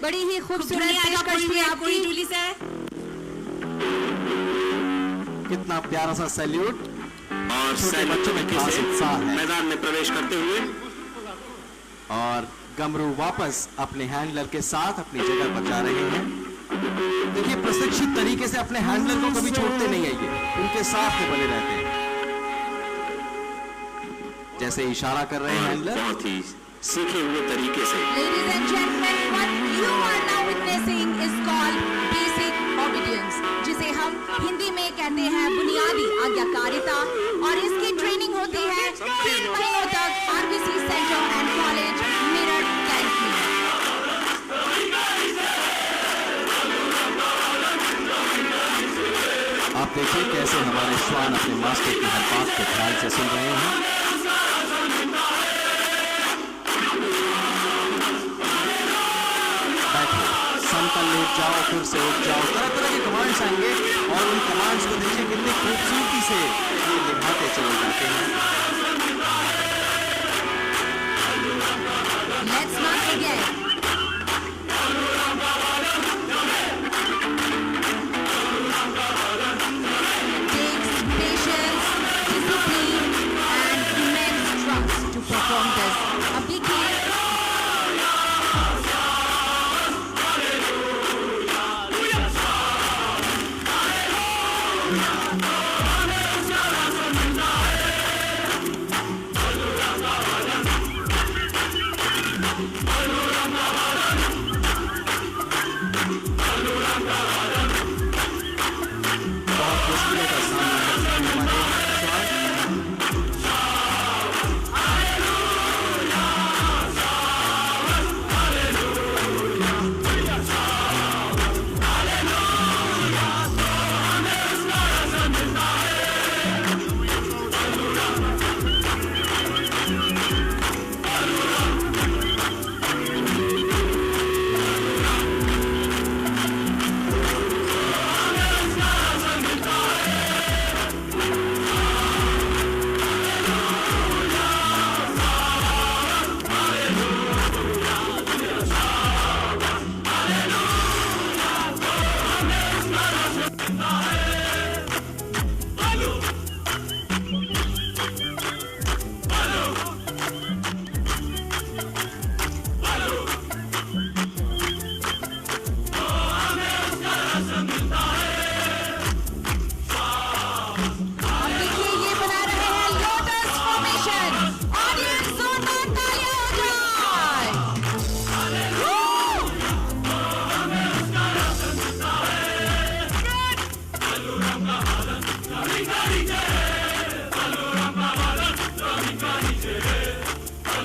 बड़ी ही खूबसूरत पेशकश थी आपकी जूली से। कितना प्यारा सा सैल्यूट और छोटे बच्चों में खास उत्साह है। मैदान में प्रवेश करते हुए और गमरू वापस अपने हैंडलर के साथ अपनी जगह पर जा रहे हैं। देखिए प्रशिक्षित तरीके से अपने हैंडलर को कभी छोड़ते नहीं है ये, उनके साथ में बने रहते हैं। जैसे इशारा कर रहे हैं हैंडलर, बहुत ही सीखे हुए तरीके से। Ladies and gentlemen, what you are now witnessing is called basic obedience, जिसे हम हिंदी में कहते हैं बुनियादी आज्ञाकारिता, और इसकी ट्रेनिंग होती है 3 महीनों तक RBC centre and college Meerut camp में। आप देखिए कैसे हमारे श्वान अपने मास्टर की हर बात को ध्यान से सुन रहे हैं। समतल लेट जाओ, फिर से उठ जाओ, तरह तरह के कमांड्स आएंगे और उन कमांड्स को देखिए कितनी खूबसूरती से ये निभाते चले जाते हैं। Let's not forget. Takes patience, discipline, and immense trust to perform this. अब देखिए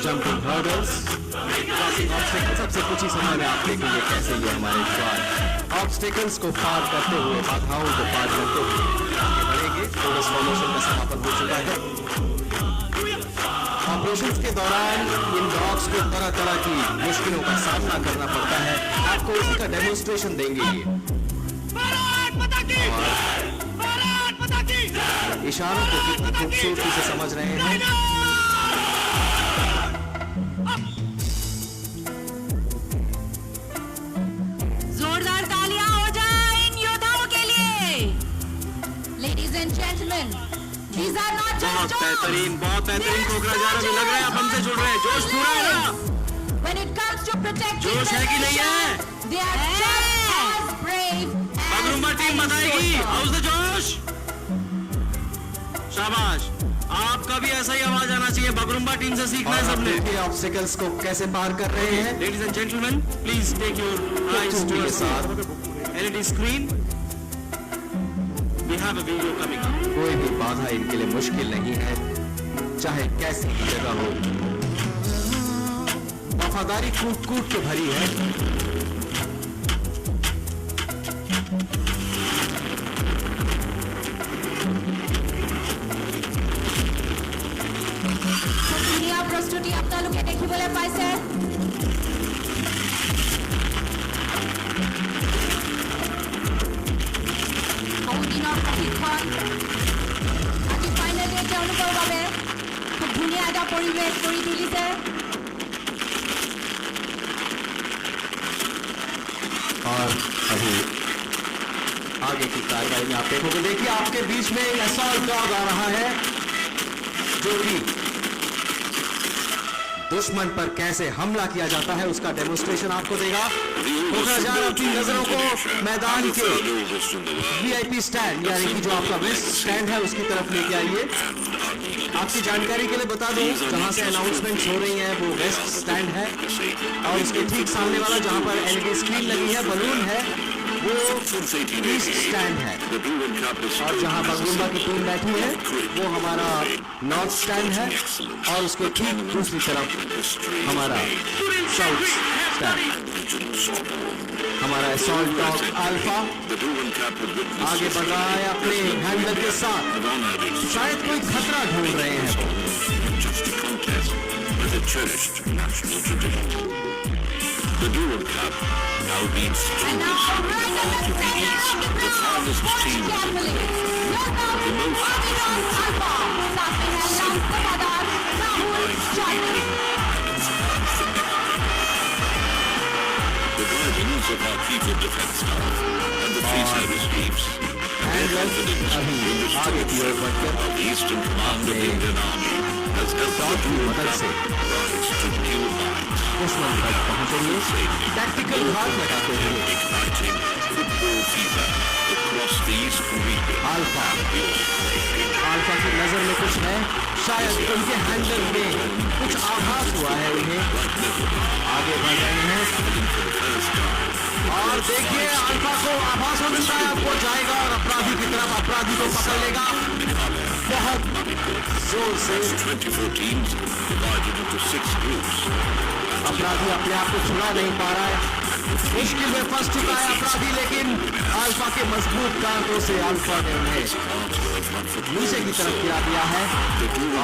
जंपिंग हर्डल्स, सबसे कुछ ही समय में आप देखेंगे कैसे ये हमारे श्वान ऑब्स्टिकल्स को पार करते हुए, बाधाओं को पार करते हुए आगे बढ़ेंगे। टोरस फॉर्मेशन का समापन हो चुका है। ऑपरेशंस के दौरान इन डॉग्स को तरह तरह की मुश्किलों का सामना करना पड़ता है। आपको इसी का डेमोन्स्ट्रेशन देंगे ये। इशारों को कितनी खूबसूरती से समझ रहे हैं। जोरदार तालियां हो जाए इन योद्धाओं के लिए। Ladies and gentlemen, these are not just बहुत बेहतरीन कोकरा जा रहा है। लग रहा है आप हमसे जुड़ रहे हैं। जोश पूरा है ना? When it comes to protecting जोश है कि नहीं है? they are just as brave Bagurumba team बताएगी। हाउस द जोश। शाबाश, आपका भी ऐसा ही आवाज आना चाहिए। बगरुम्बा टीम से सीखना है सबने। देखिए ऑब्स्टिकल्स को कैसे पार कर रहे हैं। Ladies and gentlemen, please take your eyes towards the LED screen. We have a video coming up. कोई भी बाधा इनके लिए मुश्किल नहीं है, चाहे कैसी भी जगह हो। वफादारी कूट कूट के भरी है। প্ৰস্তুতি আপোনালোকে দেখিবলৈ পাইছে। বহুদিনৰ প্ৰশিক্ষণ আজি ফাইনেলি তেওঁলোকৰ বাবে খুব ধুনীয়া এটা পৰিৱেশ কৰি তুলিছে। और अभी आगे की कार्रवाई में आप देखोगे, देखिए आपके बीच में एक असॉल्ट डॉग आ रहा है जो कि दुश्मन पर कैसे हमला किया जाता है उसका डेमोन्स्ट्रेशन आपको देगा। कोकराझार अपनी नजरों को मैदान के वीआईपी स्टैंड यानी कि जो आपका वेस्ट स्टैंड है उसकी तरफ लेके आइए। आपकी जानकारी के लिए बता दूं, जहां से अनाउंसमेंट्स हो रही हैं वो वेस्ट स्टैंड है और उसके ठीक सामने वाला जहां पर एलईडी स्क्रीन लगी है, बलून है, वो ईस्ट स्टैंड है और जहां बंगुल्ला की टीम बैठी है वो हमारा नॉर्थ स्टैंड है और उसके ठीक दूसरी तरफ हमारा साउथ स्टैंड। हमारा असॉल्ट डॉग अल्फा आगे बढ़ रहा है अपने हैंडल के साथ, शायद कोई खतरा ढूंढ रहे हैं। The Durham Cup now leads to the farthest team, the most the guardians of our chief of defense staff and the three service chiefs, their confidence in the strength of the Eastern Command of the Indian Army has helped the Durham Cup rise to new heights. दुश्मन तक पहुंचेंगे tactical हाथ लगाते हुए। Igniting football fever across the Eastern region. Alpha की नजर में कुछ है, शायद उनके हैंडल में कुछ आभास हुआ है उन्हें। आगे बढ़ रहे हैं और देखिए अल्फा को आभास हो मिलता है, अब वो जाएगा और अपराधी की तरफ अपराधी को पकड़ लेगा बहुत जोर से। 24 teams divided into 6 groups. अपराधी अपने आप को छुड़ा नहीं पा रहा है, मुश्किल में फंस चुका है अपराधी, लेकिन अल्फा के मजबूत कांटों से अल्फा ने उन्हें नीचे की तरफ गिरा दिया है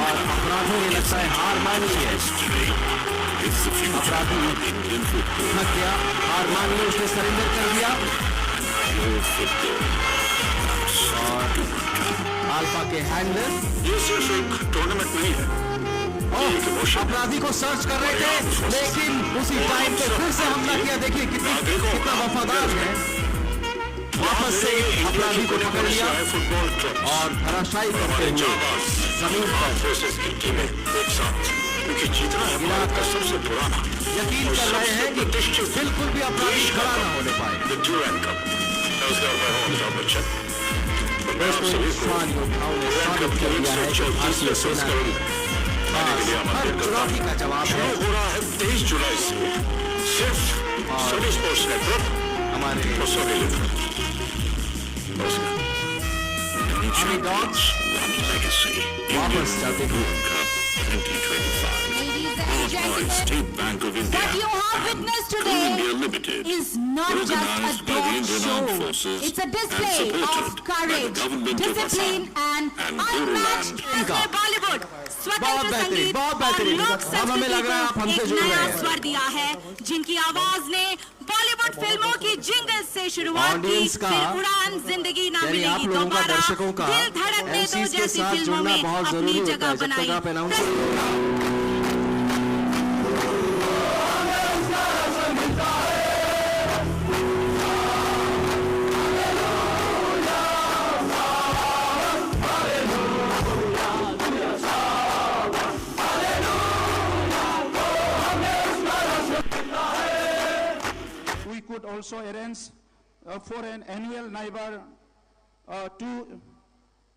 और अपराधियों ने लगता है हार मान ली है। अपराधी थक गया, हार मान ली, उसने सरेंडर कर दिया और अल्फा के हैंडलर टूर्नामेंट नहीं है। अपराधी को सर्च कर रहे थे, लेकिन उसी टाइम पे फिर से हमला किया। देखिए कितना वफादार है, वापस से अपराधी को पकड़ लिया और धराशायी करते हुए जमीन पर गिराकर सबसे पुराना यकीन कर रहे हैं कि बिल्कुल भी अपराधी खड़ा न होने पाए। दोस्तों स्वान योद्धाओं ने स्वागत कर लिया है कि भारतीय सेना की हर चुनौती का जवाब है। हो रहा है 23 जुलाई से सिर्फ सभी स्पोर्ट्स नेटवर्क हमारे डॉग्स वापस जाते हुए State Bank of India, What you have witnessed India today Limited, is not just organized a by the dog Indian Armed show. Forces It's a and display supported of by the courage, government of discipline Assam and and unmatched Bodoland. as Bollywood. बहुत स्वतंत्र बेहतरीन, संगीत बहुत और बेहतरीन। लोक अब हमें लग रहा है आप संस्कृति हमसे को जुड़ एक रहे नया हैं। स्वर दिया है, जिनकी आवाज ने बॉलीवुड फिल्मों की जिंगल से शुरुआत की। ऑडियंस का फिर उड़ान जिंदगी ना यानी आप मिलेगी लोगों का, दोबारा, दर्शकों का दिल धड़कने दो MCs के जैसी साथ फिल्मों जुड़ना में बहुत अपनी जरूरी होता जगह है। जब तक आप बनाई। Announce could also arrange for an annual neighbor to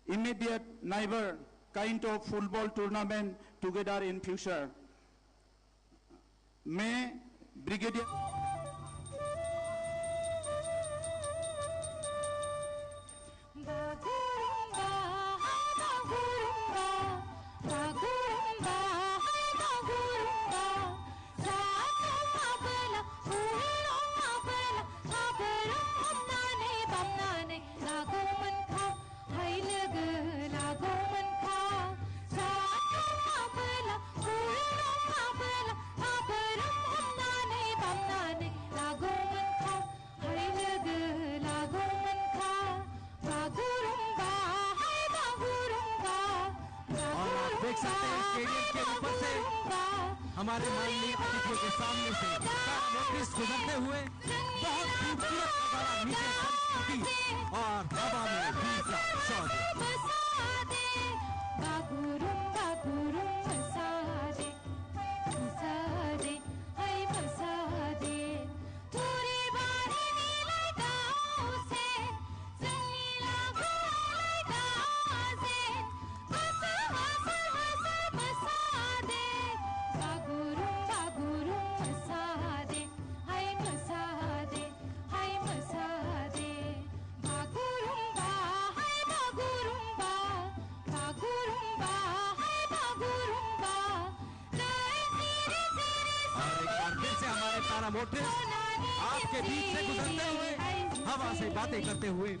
immediate neighbor kind of football tournament together in future. May Brigadier देख सकते हैं स्टेडियम के ऊपर से हमारे माननीय अतिथियों के सामने से नोटिस गुजरते हुए बहुत खूबसूरत नजारा नीचे और हवा में भीसा शॉट। मोटिव आपके बीच से गुजरते हुए हवा से बातें करते हुए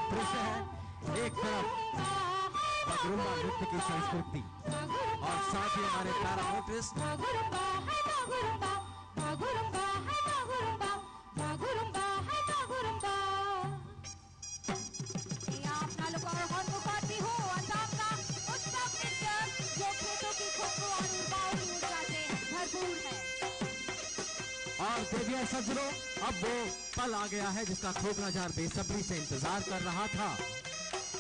दृश्य है। एक तरफ बागरुम्बा नृत्य की संस्कृति और साथ ही हमारे पैरामोटर्स और देविया सज्जनों, अब वो पल आ गया है जिसका खोखलाजार बेसब्री से इंतजार कर रहा था,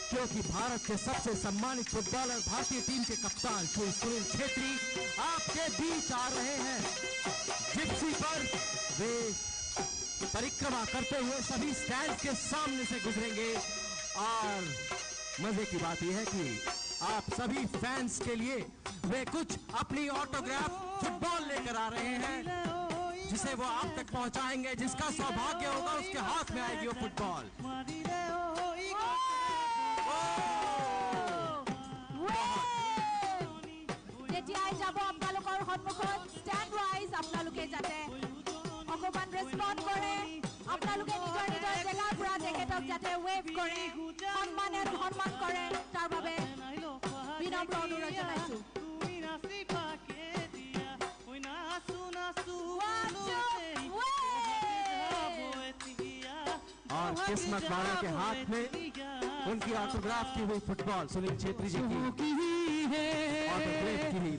क्योंकि भारत के सबसे सम्मानित फुटबॉलर भारतीय टीम के कप्तान श्री सुनील छेत्री आपके बीच आ रहे हैं। जिप्सी पर वे परिक्रमा करते हुए सभी स्टैंड के सामने से गुजरेंगे और मजे की बात यह है कि आप सभी फैंस के लिए वे कुछ अपनी ऑटोग्राफ फुटबॉल लेकर आ रहे हैं, जिसे वो आप तक पहुंचाएंगे। जिसका सौभाग्य होगा उसके हाथ में आएगी वो फुटबॉल। যেতিয়াই যাব আপোনালোকৰ সন্মুখত ষ্টেণ্ড ৱাইজ আপোনালোকে যাতে অকমান ৰেছপন্ড কৰে, আপোনালোকে নিজৰ নিজৰ জেগাৰ পৰা তেখেতক যাতে ৱেভ কৰে, সন্মানেৰে সন্মান কৰে, তাৰ বাবে বিনম্ৰ অনুৰোধ জনাইছো। और किस्मत वाले के हाथ में उनकी ऑटोग्राफ की हुई फुटबॉल सुनील छेत्री जी की ऑटोग्राफ की हुई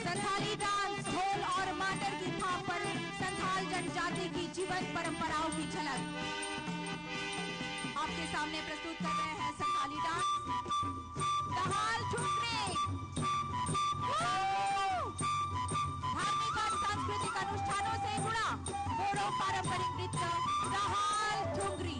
संथाली डांस, ढोल और मांडर की थाप पर संथाल जनजाति की जीवन परंपराओं की झलक आपके सामने प्रस्तुत कर रहे हैं। संथाली डांस दहाल ठुमरी धार्मिक और सांस्कृतिक अनुष्ठानों से जुड़ा बोडो पारंपरिक नृत्य दहाल ठुमरी।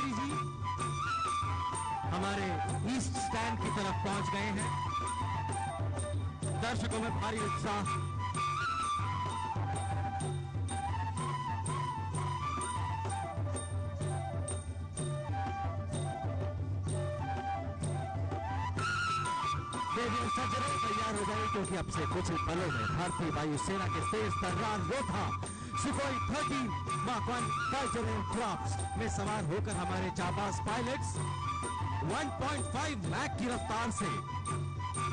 छेत्री जी हमारे ईस्ट स्टैंड की तरफ पहुंच गए हैं। दर्शकों में भारी उत्साह। सज्जनों तैयार हो जाए क्योंकि अब से कुछ पलों में भारतीय वायुसेना के तेज तर्रार योद्धा सुखोई 30 माक 1 फाइटर एयरक्राफ्ट में सवार होकर हमारे जाबाज पायलट्स 1.5 मैक की रफ्तार से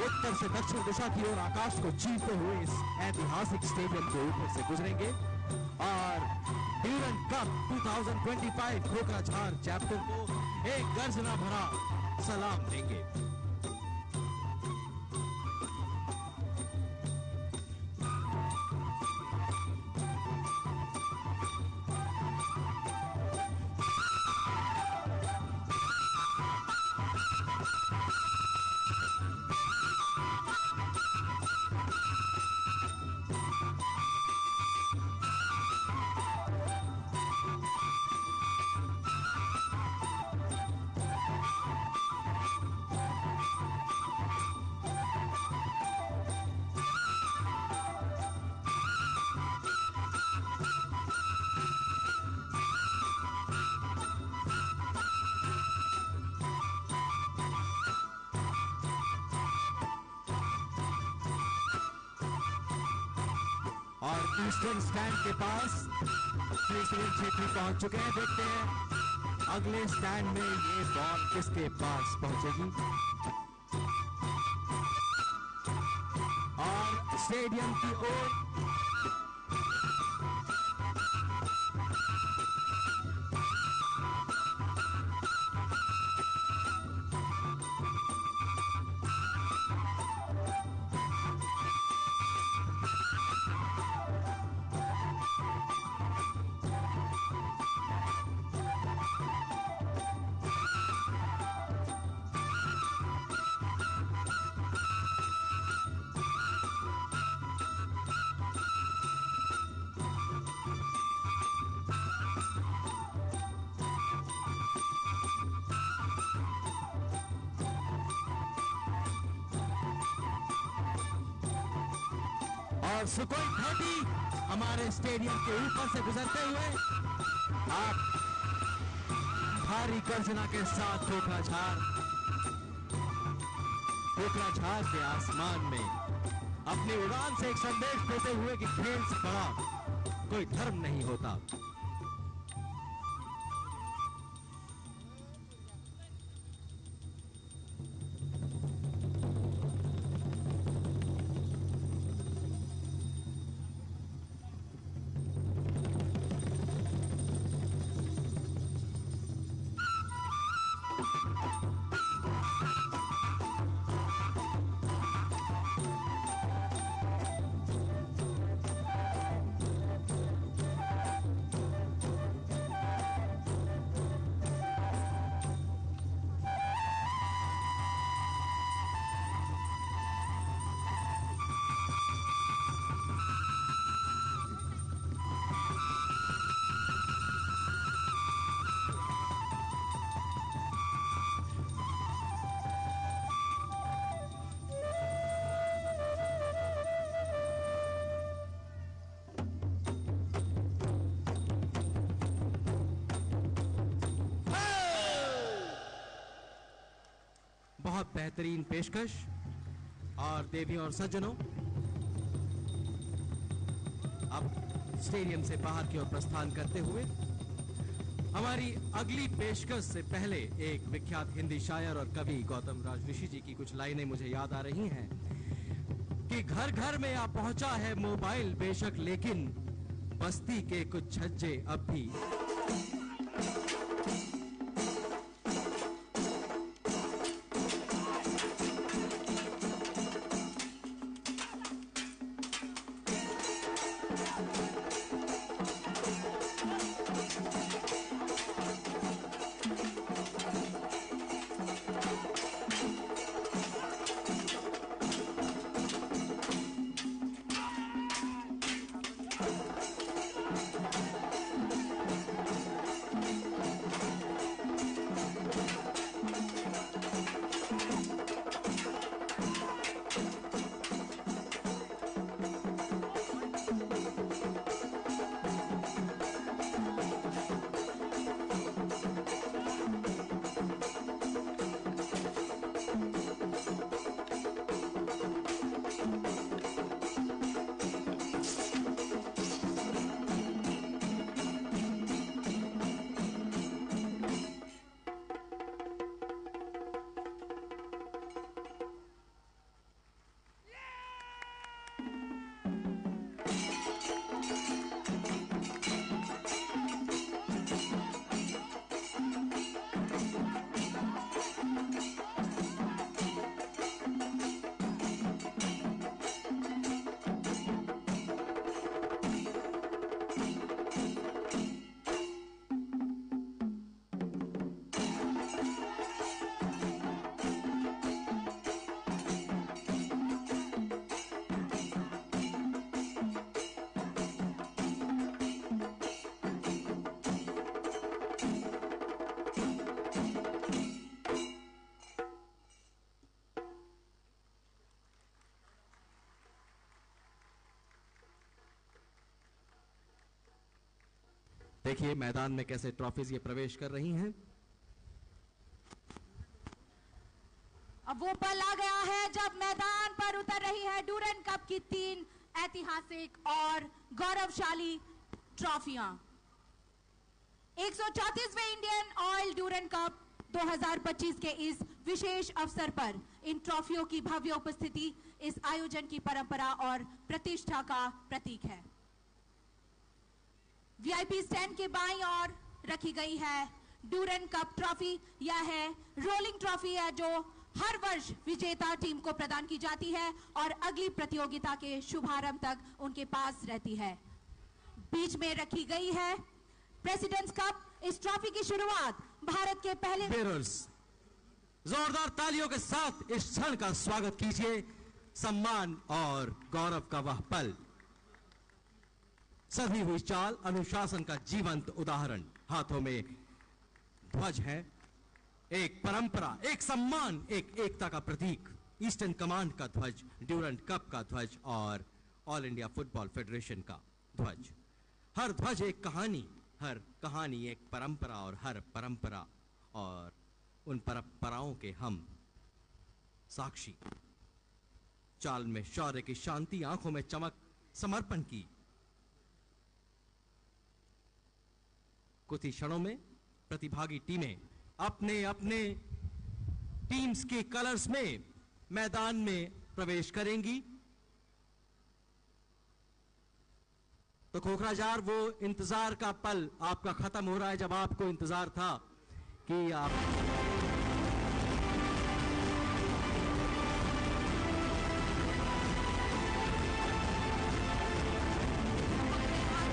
उत्तर से दक्षिण दिशा की ओर आकाश को चीरते हुए इस ऐतिहासिक स्टेडियम के ऊपर से गुजरेंगे और ड्यूरंट कप 2025 कोकराझार चैप्टर को एक गर्जना भरा सलाम देंगे। और ईस्टर्न स्टैंड के पास श्री सुनील छेत्री पहुंच चुके हैं। देखते हैं अगले स्टैंड में ये बॉल किसके पास पहुंचेगी। और स्टेडियम की ओर और सुखोई 30 हमारे स्टेडियम के ऊपर से गुजरते हुए आप भारी गर्जना के साथ कोकराझार के आसमान में अपनी उड़ान से एक संदेश देते हुए कि खेल से बड़ा कोई धर्म नहीं होता। बहुत बेहतरीन पेशकश। और देवियों और सज्जनों अब स्टेडियम से बाहर की ओर प्रस्थान करते हुए हमारी अगली पेशकश से पहले एक विख्यात हिंदी शायर और कवि गौतम राजऋषि जी की कुछ लाइनें मुझे याद आ रही हैं कि घर घर में आ पहुंचा है मोबाइल बेशक, लेकिन बस्ती के कुछ छज्जे अब भी देखिए मैदान में कैसे ट्रॉफीज ये प्रवेश कर रही हैं। अब वो पल आ गया है जब मैदान पर उतर रही है डूरन कप की 3 ऐतिहासिक और गौरवशाली ट्रॉफियां। 134वें इंडियन ऑयल डूरन कप 2025 के इस विशेष अवसर पर इन ट्रॉफियों की भव्य उपस्थिति इस आयोजन की परंपरा और प्रतिष्ठा का प्रतीक है। वीआईपी स्टैंड के बाईं ओर रखी गई है डूरन कप ट्रॉफी। यह है रोलिंग ट्रॉफी है जो हर वर्ष विजेता टीम को प्रदान की जाती है और अगली प्रतियोगिता के शुभारंभ तक उनके पास रहती है। बीच में रखी गई है प्रेसिडेंट्स कप। इस ट्रॉफी की शुरुआत भारत के पहले बेयरर्स जोरदार तालियों के साथ इस क्षण का स्वागत कीजिए। सम्मान और गौरव का वह पल, सधी हुई चाल, अनुशासन का जीवंत उदाहरण। हाथों में ध्वज है, एक परंपरा, एक सम्मान, एक एकता का प्रतीक। ईस्टर्न कमांड का ध्वज, ड्यूरेंट कप का ध्वज और ऑल इंडिया फुटबॉल फेडरेशन का ध्वज। हर ध्वज एक कहानी, हर कहानी एक परंपरा और हर परंपरा और उन परंपराओं के हम साक्षी। चाल में शौर्य की शांति, आंखों में चमक, समर्पण की। कुछ ही क्षणों में प्रतिभागी टीमें अपने अपने टीम्स के कलर्स में मैदान में प्रवेश करेंगी। तो खोखराजार, वो इंतजार का पल आपका खत्म हो रहा है जब आपको इंतजार था कि आप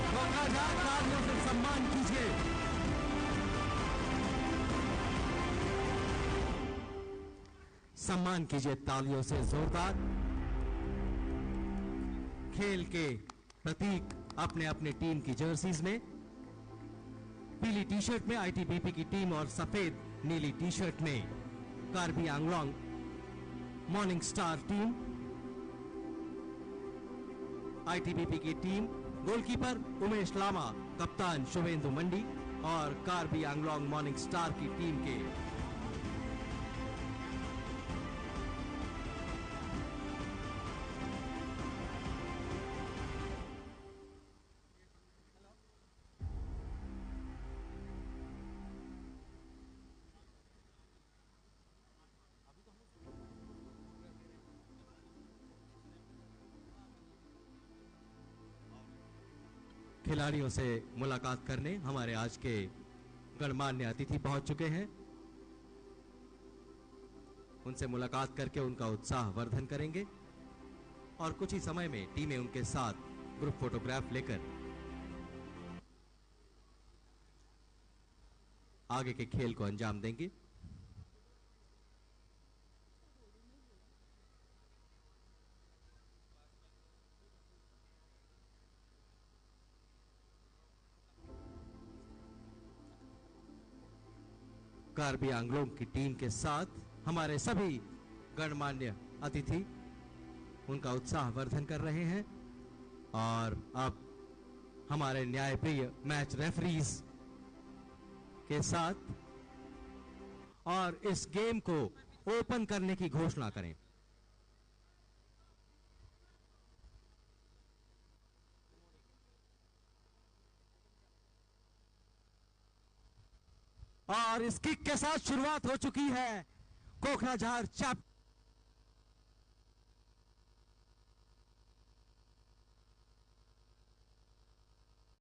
खोखराजार तालियों से सम्मान कीजिए। सम्मान कीजिए तालियों से जोरदार। खेल के प्रतीक अपने अपने टीम की जर्सीज में, पीली टी शर्ट में आईटीबीपी की टीम और सफेद नीली टी शर्ट में Karbi Anglong morning star team. ITBP की टीम गोलकीपर उमेश लामा, कप्तान शुभेंदु मंडी और कार्बी आंगलोंग मॉर्निंग स्टार की टीम के खिलाड़ियों से मुलाकात करने हमारे आज के गणमान्य अतिथि पहुंच चुके हैं। उनसे मुलाकात करके उनका उत्साह वर्धन करेंगे और कुछ ही समय में टीमें उनके साथ ग्रुप फोटोग्राफ लेकर आगे के खेल को अंजाम देंगे। कार्बी आंगलोंग की टीम के साथ हमारे सभी गणमान्य अतिथि उनका उत्साह वर्धन कर रहे हैं और अब हमारे न्यायप्रिय मैच रेफरीज के साथ और इस गेम को ओपन करने की घोषणा करें। और इस किक के साथ शुरुआत हो चुकी है। खोखराजार चैप्टर